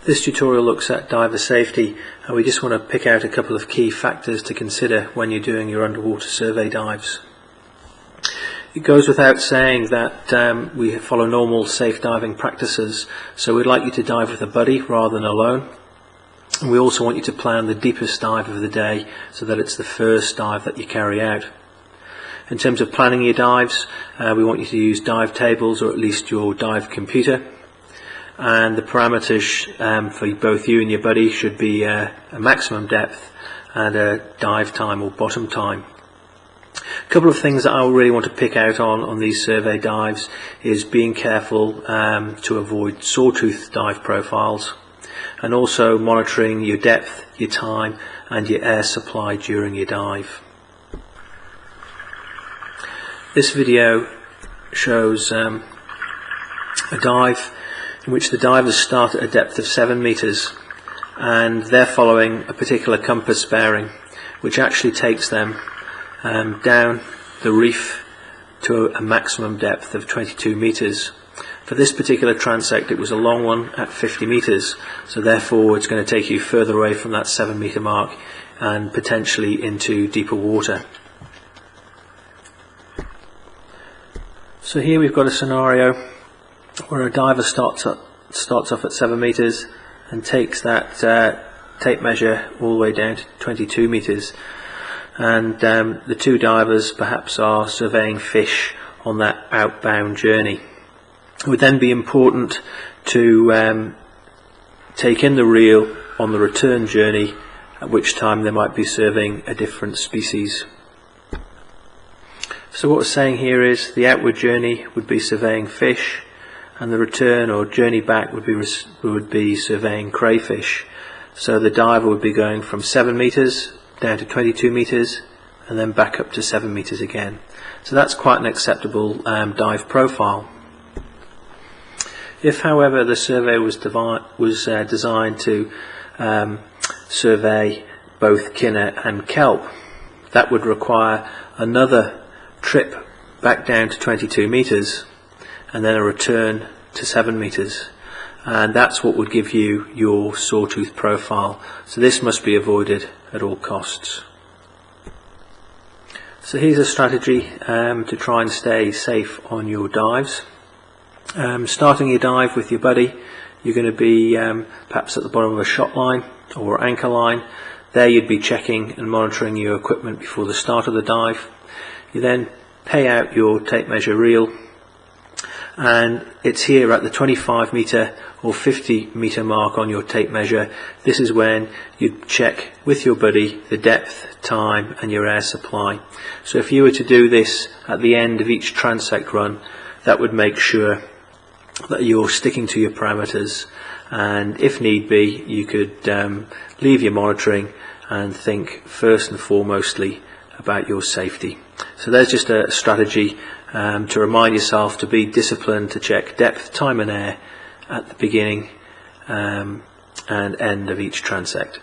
This tutorial looks at diver safety, and we just want to pick out a couple of key factors to consider when you're doing your underwater survey dives. It goes without saying that we follow normal safe diving practices, so we'd like you to dive with a buddy rather than alone. And we also want you to plan the deepest dive of the day so that it's the first dive that you carry out. In terms of planning your dives, we want you to use dive tables or at least your dive computer. And the parameters for both you and your buddy should be a maximum depth and a dive time or bottom time. A couple of things that I really want to pick out on these survey dives is being careful to avoid sawtooth dive profiles, and also monitoring your depth, your time and your air supply during your dive. This video shows a dive in which the divers start at a depth of 7 meters, and they're following a particular compass bearing which actually takes them down the reef to a maximum depth of 22 meters. For this particular transect it was a long one at 50 meters, so therefore it's going to take you further away from that 7 meter mark and potentially into deeper water. So here we've got a scenario where a diver starts off at 7 meters and takes that tape measure all the way down to 22 meters, and the two divers perhaps are surveying fish on that outbound journey. It would then be important to take in the reel on the return journey, at which time they might be surveying a different species. So what we're saying here is the outward journey would be surveying fish, and the return or journey back would be surveying crayfish. So the diver would be going from 7 meters down to 22 meters and then back up to 7 meters again. So that's quite an acceptable dive profile. If however the survey was designed to survey both kinner and kelp, that would require another trip back down to 22 meters and then a return to 7 meters, and that's what would give you your sawtooth profile. So this must be avoided at all costs. So here's a strategy to try and stay safe on your dives. Starting your dive with your buddy, you're going to be perhaps at the bottom of a shot line or anchor line. There you'd be checking and monitoring your equipment before the start of the dive. You then pay out your tape measure reel, and it's here at the 25 meter or 50 meter mark on your tape measure. This is when you check with your buddy the depth, time and your air supply. So if you were to do this at the end of each transect run, that would make sure that you're sticking to your parameters, and if need be you could leave your monitoring and think first and foremostly about your safety. So there's just a strategy to remind yourself to be disciplined, to check depth, time and air at the beginning and end of each transect.